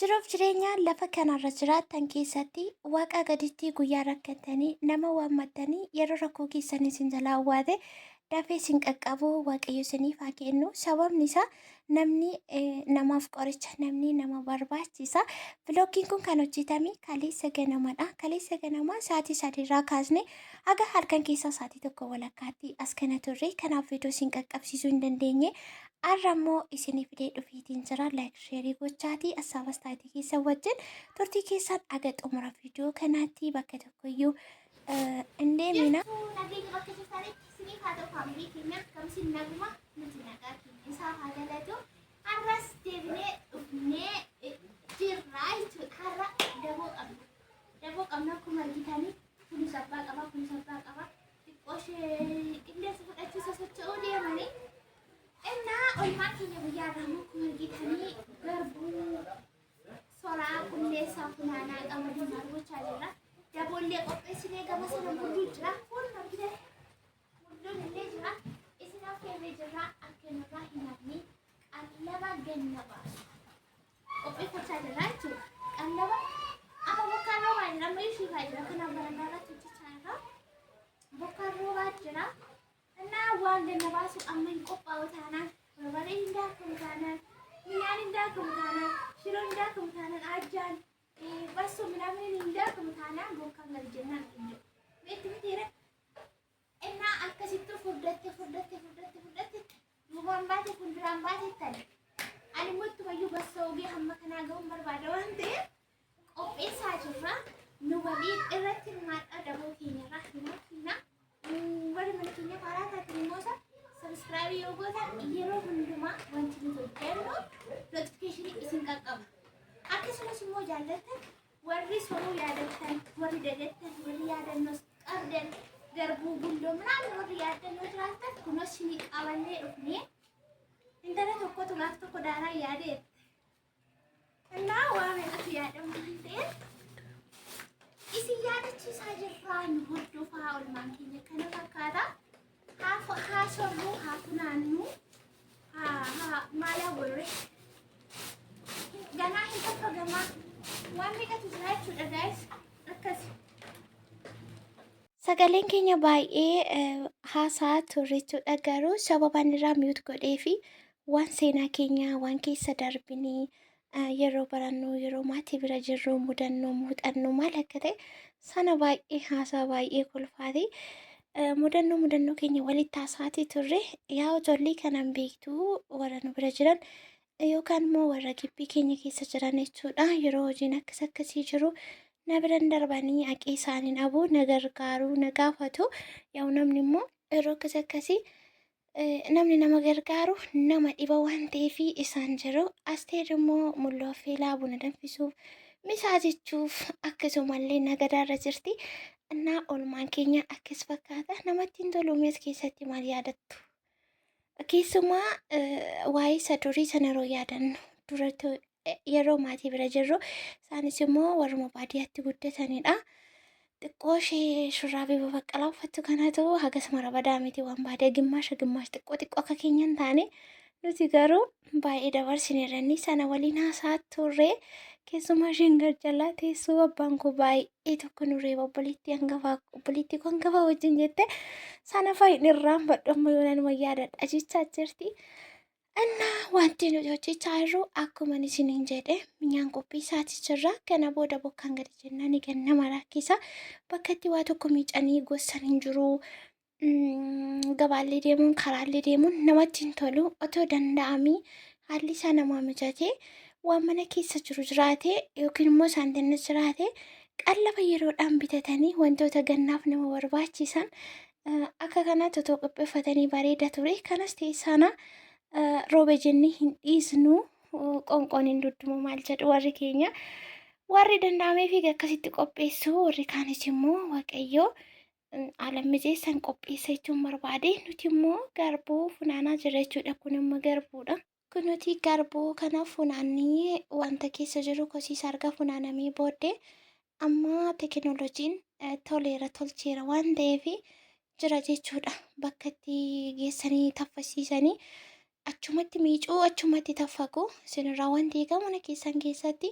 Jiruuf jireenya lafa kanarra jiraattan keessatti waaqa gaditti guyyaa rakkatanii nama waammattanii yeroo rakkoo keessanii isin jalaa awwaate dafee isin qaqqabu waaqayyo isiniif haa kennu. Sababni isaa namni namaaf qoricha namni nama barbaachisa. Vloggiin kun kan hojjetame kaleessa ganamadha. Kaleessa ganamaa sa'aatii 3 kaasne haga halkan keessaa sa'aatii 1 walakkaatti as kana turre. Kanaaf viidiyoo isin qaqqabsiisuu hin dandeenye. Arramoo isinii fidee dhufiitiin jira. Laayik sheerii gochaatii asxaabas taatii keessa wajjin turtii keessaan aga xumura viidiyoo kanaatti bakka tokkoyyuu hin deemina. Nageenya bakka jirtanitti isiniif haa ta'u faamilii keenyaaf kamisiin naguma nuti nagaa keenya isaa haa galatu. Har'as deebinee dhufnee jirraa jechuudha. Har'a daboo qabna. Daboo qabna akkuma argitanii kunis abbaa qaba kunis abbaa qaba. Xiqqooshee qilleensa fudhachiisa socho'uu deemanii. Inna olmaan keenya guyyaa irraa akkuma argitanii garbuu soraa qulleessaa funaanaa qamadii maal gochaa jirra. Daboollee qopheessinee gama sana mulluu jira. Kun argitan mulluun illee jira. Isin affeerree jirra akka nurraa hin hafne qallaba ganna baasu. Qopheeffachaa jirra jechuudha. Qallaba amma bokkaan roobaa jira. Amma ishiifaa jira. Kanaaf barandaarratti hojjechaa jirra. Bokkaan roobaa jira. Nah, waan ganna baasu amma hin qophaa'u taanaan barbaree hin daakamu taanaan minyaan hin daakamu taanaan shiroon hin daakamu taanaan ajjaan bassoo midhaan hin daakamu taanaan bokkaan gal jennaan hin jiru. Beekti mitiire innaa akkasittuu furdatte duubaan baate fuulduraan baate tale. Ani immoo ittumayyuu bassoo ogee hamma kanaa ga'uun barbaada waan ta'eef qopheessaa jirra. Nu waliin irratti hirmaadhaa daboo keenyarraa hirmaatna. Warri mana keenya faaraa taatanii moosa sabskraabii yoo gootan yeroo hundumaa wanti nuti hojjennu notifikashinii isin qaqqaba. Akkasumas immoo jaallattan warri soruu yaadattan warri dagattan warri yaadannoos qabdan garbuu gundoo minaan warri yaadannoo jiraattan kunos ni qabannee dhufnee intala tokkotu gaaf tokko daaraa yaadeette. Innaa waa meeqatu yaadamu waan ta'eef isin yaadachiisaa jirraa nu hordofaa olmaan keenya kana fakkaata. Haa sorruu haa funaannu haa maalaa warre ganaa hin tokko gamaa waan meeqatu jira jechuudha gaa'is akkasi. Sagaleen keenya baay'ee haasaa turrechuudha garuu sababaan irraa miyuut godhee fi waan seenaa keenya waan keessa darbinii yeroo barannu yeroo maatii bira jirru mudannoo muuxannoo maal akka ta'e sana baay'ee haasaa baay'ee kolfaati. Mudannoo keenya walitti haasaatii turre yaa ijoollee kanan beektuu warra nu bira jiran yookaan immoo warra gibbii keenya keessa jiran jechuudha. Yeroo hojiin akkasii jiru na biran darbanii haqee isaanii dhabuu na gargaaruu na gaafatu. Yaa namni immoo yeroo akkasii namni nama gargaaru nama dhiba waan ta'eef isaan jiru. Asteer immoo mulluu affeelaa buna danfisuuf misaa jechuuf akkasumallee nagadaarra jirti. Innaa olmaan keenya akkas fakkaata. Namatti hin tolu mees keessatti maal yaadattu? Keessumaa waa'ee isa durii sana yeroo yaadannu duratti yeroo maatii bira jirru isaanis immoo warruma baadiyyaatti guddatanidha. Xiqqoo ishee shurraabii babaqqalaa uffattu kanatu hagas mara badaa miti waan baadiyyaa gimmaasha xiqqoo akka keenya hin taane nuti garuu baay'ee dabarsineerranni sana waliin haasaa turre. Keessumaa isheen garjalaa teessoo abbaan koo baay'ee tokko nurree obboleettii koo hangafaa wajjin jette sana fayin irraan badhamma yoonaan wayyaadadha jechaa jirti. Innaa wanti nuti hojjechaa jirru akkuma isiniin jedhe minyaan qophii isaatii jirra. Kana booda bokkaan gadi jennaan ganama rakkisa. Bakka itti waa tokko miicanii gossan hin jiru. Gabaallee deemuun karaallee deemuun namatti hin tolu. Otoo danda'amii haalli isaa namaa mijatee waan mana keessa jiru jiraate yookiin immoo saantinnis jiraate qallaba yeroodhaan bitatanii wantoota gannaaf nama barbaachisan akka kanaatti otoo qopheeffatanii bareeda ture. Kanas ta'e sana rooba jennee hin dhiisnu qonqoon hin duddumu maal jedhu warri keenya. Warri danda'ameef akkasitti qopheessu warri kaanis immoo waaqayyoo haala mijeessan qopheessa jechuun barbaade. Nuti immoo garbuu funaanaa jirra jechuudha. Kun immoo garbuudha. Kun nuti garbuu kana funaannee wanta keessa jiru kosiisa arga funaanamee booddee amma teekinooloojiin tolcheera waan ta'eef jira jechuudha. Bakka itti geessanii taffasiisanii achumatti miicuu achumatti taffaqu isinirraa wanti eegamu mana keessan keessatti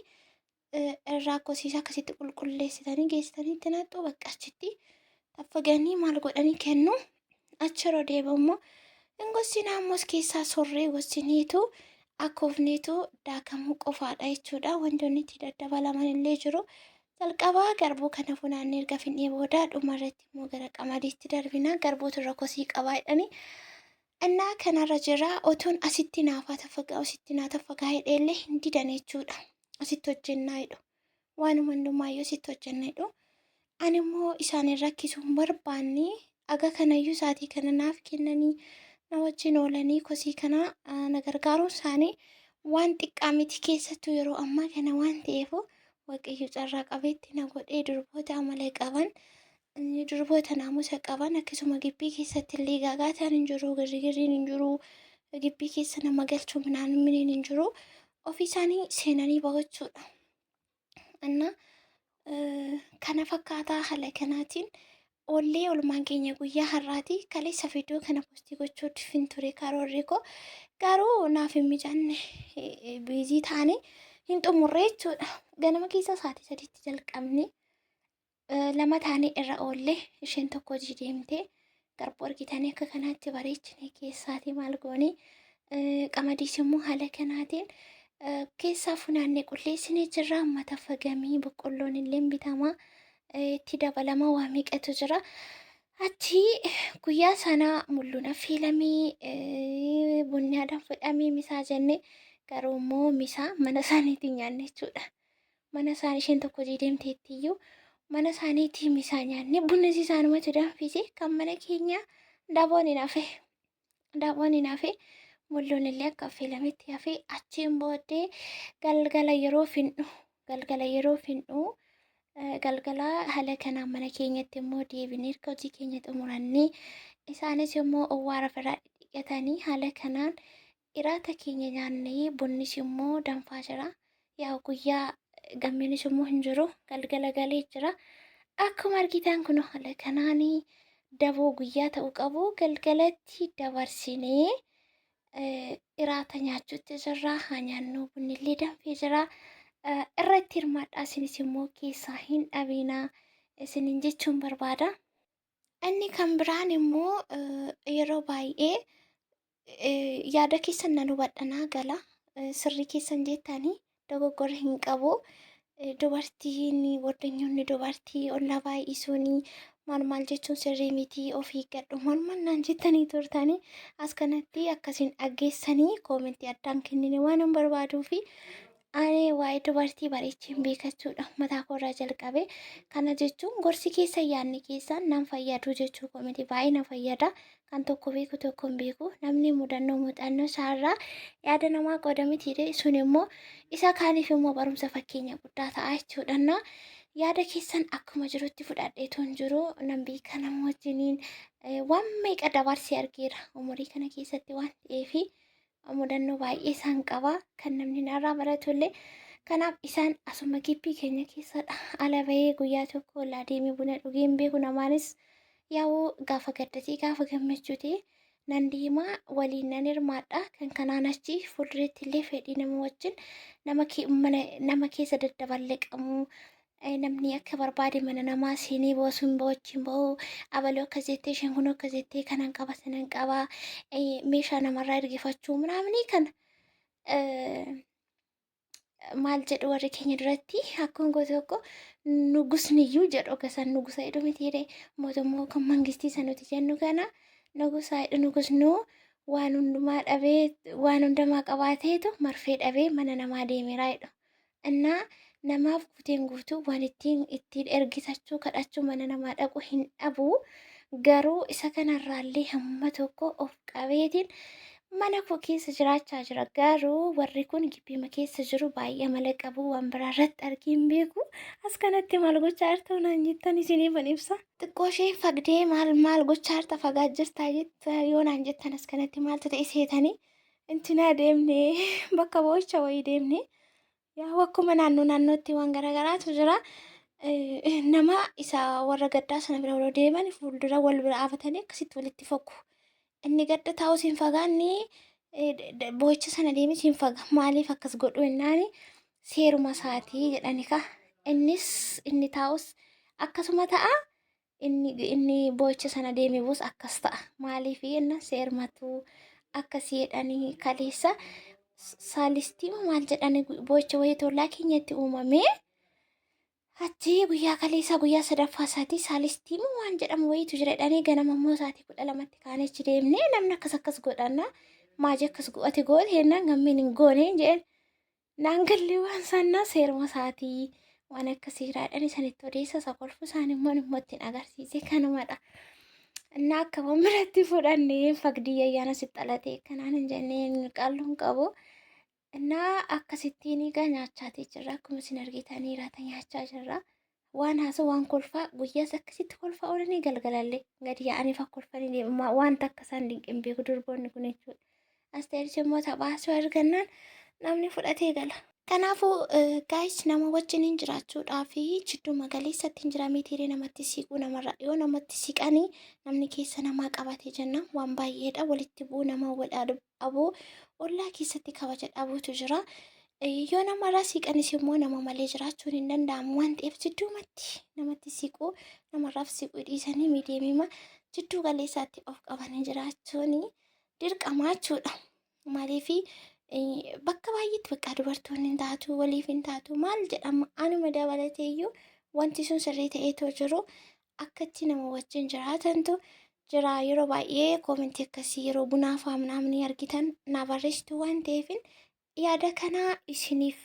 irraa kosiisa akkasitti qulqulleessitanii geessitaniitti naqxu bakka achitti taffaganii maal godhanii kennu achirra deemammoo hin gosinaa ammoo keessaa sorree gosiniitu akkoofneetu daakamuu qofaadha jechuudha. Wantoonni itti daddabalaman illee jiru. Jalqabaa garbuu kana funaannee erga finnee booda dhumarratti immoo gara qamadiitti darbinaa garbuutu irra kosii qabaa jedhanii እና kanarra jira otuun asitti naafaa taffagaa asitti naa taffagaa hidheellee hin didan jechuudha. Asitti hojjennaa jedhu waan hundumaayyuu asitti hojjennaa jedhu ani immoo isaanin rakkisuu hin barbaanne aga kanayyuu isaatii kana naaf kennanii na wajjin oolanii kosii kana na gargaaruun isaanii waan xiqqaa miti keessattuu yeroo ammaa kana waan ta'eef waaqayyo carraa qabeetti na godhee durboota amala qaban durboota naamusa qaban akkasuma gibbii keessatti illee gaagaataan hin jiru girrigirriin hin jiru gibbii keessa nama galchuu minaan hin jiru ofii isaanii seenanii bahachuudha. Anna kana fakkaataa haala kanaatiin ollee olmaan keenya guyyaa har'aati kaleessa viidiyoo kana postii gochuuf hin ture karoorri koo garuu naaf hin mijanne biizii taane hin xumurre jechuudha. Ganama keessa sa'aatii 3tti jalqabne lama taane irra oolle isheen tokko hojii deemtee garbuu argitanii akka kanaatti bareechine keessaati maal goone qamadiis immoo haala kanaatiin keessaa funaannee qulleessinee jirra. Amma taffagamii boqqolloon illee bitamaa itti dabalama waa meeqatu jira. Achi guyyaa sana mul'uun affeelamee bunni aadaan fudhamee misaa jenne garuu immoo misaa mana isaaniitiin nyaanne jechuudha. Mana isaanii isheen tokko hojii deemteettiyyuu mana isaaniitii misaa nyaanne bunni isaanumatti danfise kan mana keenya daaboon hin hafe mul'uun illee akka affeelametti hafe achiin booddee galgala yeroo finnu galgala haala kanaan mana keenyatti immoo deebinee erga hojii keenya xumurannee isaanis immoo owwaara firaa dhiqatanii haala kanaan iraata keenya nyaannee bunnis immoo danfaa jira. Yaa guyyaa gamminis immoo hin jiru galgala galee jira. Akkuma argitan kun haala kanaanii daboo guyyaa ta'uu qabu galgalatti dabarsinee iraata nyaachuutti jirra. Haa nyaannuu bunnillee danfee jira. Irratti hirmaadhaa isinis immoo keessaa hin dhabinaa isiniin jechuun barbaada. Inni kan biraan immoo yeroo baay'ee yaada keessan nan hubadhanaa gala sirrii keessan jettanii dogoggora hin qabu. Dubartiin warreenyoonni dubartii ollaa baay'isuun maal jechuun sirrii miti ofii gadhu maal naan jettanii turtanii as kanatti akkasiin dhaggeessanii koomentii addaan kennine waan hin barbaaduufi ani waa'ee dubartii bareechin beekachuudha mataa koorraa jalqabe. Kana jechuun gorsi keessa yaadni keessaan nan fayyadu jechuu koomentii baay'ee na fayyada. Kan tokko beeku tokko hin beeku namni muuxannoo isaarraa yaada namaa qooda mitiidhe sun immoo isa kaaniif immoo barumsa fakkeenya guddaa ta'a jechuudha. Yaada keessan akkuma jirutti fudhadheetu hin jiru nan beeka nama wajjiniin waan meeqa dabarsee argeera umurii kana keessatti waan ta'eef mudannoo baay'ee isaan qaba kan namni narraa baratullee. Kanaaf isaan asuma gibbii keenya keessadha ala bahee guyyaa tokko ollaa deemee buna dhugee hin beeku. Namaanis yaa'uu gaafa gaddatii gaafa gammachuuti nan deemaa waliin nan hirmaadha. Kan kanaan achi fuulduratti illee fedhii nama wajjin nama keessa daddaballeqamu namni akka barbaade mana namaa seenee boosuun boochiin bahuu abaluu akka jettee isheen kun akka jettee kanan qaba sanan qaba meeshaa namarraa ergifachuu muraamni kana maal jedhu warri keenya duratti akkuma gosa tokko nugusniyyuu jedhu gasan nugusa jedhu mitiire mootummaa kan mangistii sanuti jennu kana nugusaa jedhu nugusnuu waan hundumaa dhabee waan hundumaa qabaateetu marfee dhabee mana namaa deemeeraa jedhu. Innaa namaaf guuteen guutuu waan ittiin ergisachuu kadhachuu mana namaa dhaqu hin dhabu. Garuu isa kanarraallee hamma tokko of qabeetiin mana koo keessa jiraachaa jira. Garuu warri kun gibbiima keessa jiru baay'ee amala qabu waan biraa irratti argee hin beeku. As kanatti maal gochaa jirta naan jettan isiniifan ibsa. Xiqqoo ishee fagdee maal gochaa jirta fagaa jirtaa jetta yoo naan jettan as kanatti maaltu ta'e seetanii intinaa deemne bakka boo'icha wayii deemne. Yaa akkuma naannootti waan garaagaraatu jira. Nama isa warra gaddaa sana bira yeroo deeman fuuldura wal bira dhaabatanii akkasitti walitti fogu. Inni gadda taa'us hin fagaanne boo'icha sana deemee siin faga maaliif akkas godhu ennaani seeruma isaatii jedhani ka inni taa'us akkasuma ta'a inni boo'icha sana deemee buus akkas ta'a maaliif enna seerumatu akkasii jedhanii kaleessa saalistii maal jedhani boo'icha wayii tollaa keenyatti uumamee achi guyyaa kaleessa guyyaa sadaffaa isaatii saalistii waan jedhamu wayiitu jira jedhanii ganama immoo isaatii 12 kaanechi deemnee namni akkas godhanna maaji akkas ati goote hennaan gammiin hin goone jeen naangallee waan sannaa seeruma isaatii waan akkasiiraa jedhanii sanitti odeessa isa kolfu isaan immoo ittiin agarsiise kanumadha. Innaa akka waan biratti fudhannee fagdii ayyaana sitti dhalatee kanaan hin jenneen qalluun qabu. Innaa akkasittiin egaa nyaachaatii jirra akkuma isin argitanii raata nyaachaa jirra. Waan haasa waan kolfaa guyyaas akkasitti kolfaa oolanii galgalallee gadi yaa'aniif akka kolfanii wanta akka isaan dinqin beeku durboonni kun jechuudha. Asteeris immoo taphaasuu argannaan namni fudhatee gala. Kanaafuu gaayis nama wajjin hin jiraachuudhaa fi jidduu magaleessatti hin jira mitiiree namatti siquu namarraa yoo namatti siqanii namni keessa namaa qabatee jenna waan baay'eedha walitti bu'uu nama wal dhabuu ollaa keessatti kabaja dhabuutu jira. Yoo namarraa siqanis immoo nama malee jiraachuun hin danda'amu waan ta'eef jidduumatti namatti siquu namarraaf siquu dhiisanii miidiyeemima jidduu galeessaatti of qabanii jiraachuun dirqama jechuudha. Maaliif bakka baay'eetti bakka dubartoonni hin taatu waliif hin taatu maal jedhama anuma dabalatee iyyuu wanti sun sirrii ta'eetoo jiru akkatti nama wajjin jiraatantu jira yeroo baay'ee koomentii akkasii yeroo bunaa faamnaa ni argitan na barreessitu waan ta'eefin yaada kanaa isiniif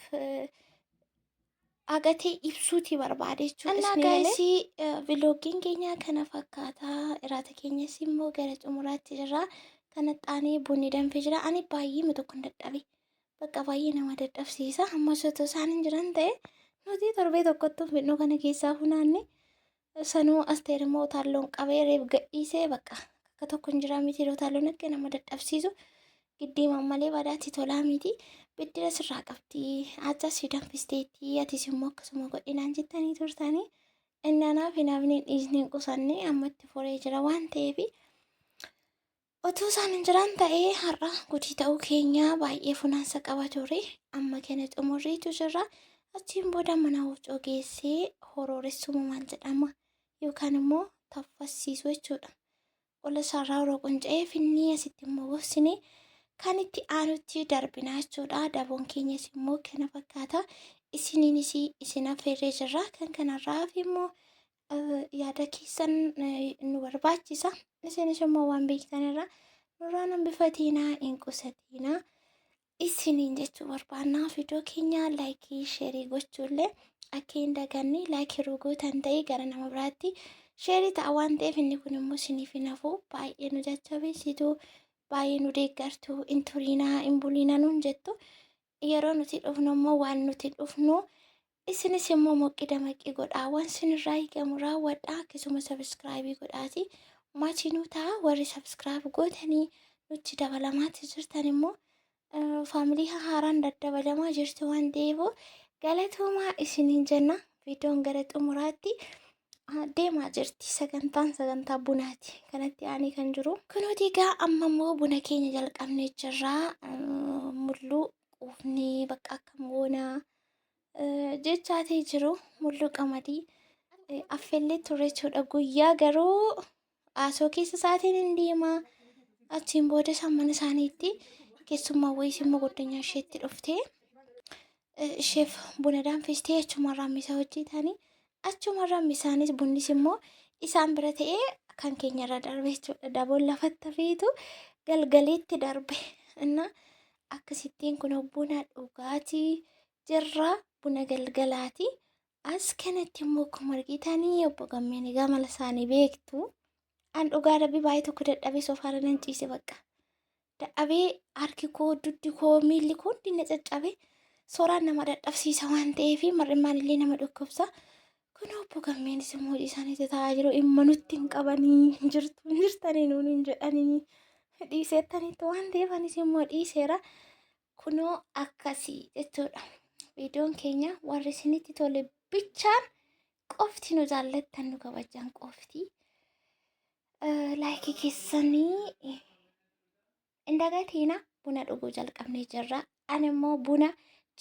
agatee ibsuuti barbaade jechuudha. Annaa gaayisii viloogiin keenya kana fakkaataa iraata keenyas immoo gara xumuraatti jirra. Kanatti bunni danfee jira. Ani baay'ee tokko hin dadhabe. Bakka baay'ee nama dadhabsiisa. Amma osoo isaan hin jiran ta'e nuti torbee tokkotti fidnuu kana keessaa funaanne sanuu asteer immoo utaalloon qabee reef gadhiisee bakka akka tokko hin jiraa miti utaalloon akka nama dadhabsiisu giddiimaan malee badaatti tolaa miti. Biddira sirraa qabdi. Achas si danfisteetti atis immoo akkasuma godhinaan jettanii turtanii inni anaaf hinaafni dhiisnee qusanne ammatti foree jira waan ta'eef otoo isaan hin jiran ta'ee har'a gudii ta'uu keenya baay'ee funaansa qaba ture amma kana xumurriitu jira achiin booda mana wucoo geessee horooressuuma maal jedhama yookaan immoo taffasiisu jechuudha. Qola isaarraa yeroo qunca'ee finnii asitti immoo gorsine kan itti aanutti darbinaa jechuudha. Daboon keenyas immoo kana fakkaata isiniinis isin affeerree jirra kan kanarraaf immoo yaada keessan nu barbaachisa. Isinis immoo waan beektanirra nurraa nan bifatiinaa hin qusatiinaa isiniin jechuu barbaannaa viidiyoo keenya laayikii sheerii gochuullee akka hin daganne laayikii rugootan ta'e gara nama biraatti sheerii ta'a waan ta'eef inni kun immoo isiniif hin hafu baay'ee nu jajjabeessitu baay'ee nu deeggartu hin turiinaa hin buliinaa nuun jettu yeroo nuti dhufnu immoo waan nuti dhufnu isinis immoo moqqii damaqqii godhaa waan isinirraa eegamu raawwadhaa akkasuma sabiskiraayibii godhaati maachiinuu ta'a warri sabiskiraayib gootanii nutti dabalamaatti jirtan immoo faamilii haaraan daddabalamaa jirtu waan ta'eef galatoomaa isiniin jenna. Viidiyoon gara xumuraatti deemaa jirti sagantaa bunaati kanatti aanee kan jiru kunuuti egaa amma immoo buna keenya jalqabnee jirraa mulluu quufnee bakka akkam goonaa jechaatee jiru mulluu qamadii affeellee turre jechuudha. Guyyaa garuu asoo keessa isaatiin hin deemaa achiin booda sammana isaaniitti keessummaa wayis immoo goddanyaa isheetti dhuftee isheef buna danfistee achumarraa misaa hojjetanii achumarraa misaanis bunnis immoo isaan bira ta'ee kan keenyarra darbe jechuudha. Daboon lafatti hafeetu galgaleetti darbe inna akkasittiin kun buna dhugaatii jirra buna galgalaati. As kanatti immoo akkuma argitanii obbo Gammeen egaa mala isaanii beektu. An dhugaa rabbi baay'ee tokko dadhabee sofaarra nan ciise bakka. Dadhabee harki koo duddi koo miilli koo hundi na caccabe sooraan nama dadhabsiisa waan ta'eef mar'immaan illee nama dhukkubsa. Kun obbo Gammeenis immoo hojii isaanii taa'aa jiru imma nutti hin qabanii jirtanii nuun hin jedhanii dhiiseettanitti waan ta'eef anis immoo dhiiseera. Kunoo akkasii jechuudha. Viidiyoon keenya warri isinitti tole bichaan qofti nu jaallattan nu kabajan qofti. Laayikii keessanii hin dagatiina buna dhuguu jalqabnee jirra. Ani immoo buna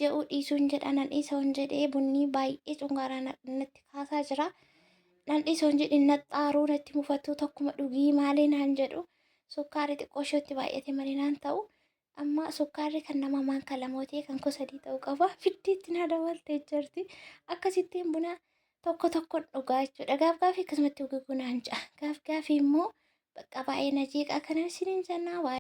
je'uu dhiisuun jedha nan dhiisoon jedhee bunni baay'ee cungaaraa natti kaasaa jira. Nan dhiisoon jedhin naxxaaruu natti mufattuu tokkuma dhugii maalee naan jedhu sukkaari xiqqoo ishootti baay'ate malee naan ta'u. Amma sukkaarri kan nama maanka lamootee kan gosa sadii ta'uu qaba. Fiddiitti na dabaltee jirti. Akkasittiin buna tokko tokkoon dhugaa jechuudha. Gaaf gaafii akkasumatti dhuguu naan ja'a. Gaaf gaafii immoo bakka baay'ee na jeeqaa kanan isiniin jennaa.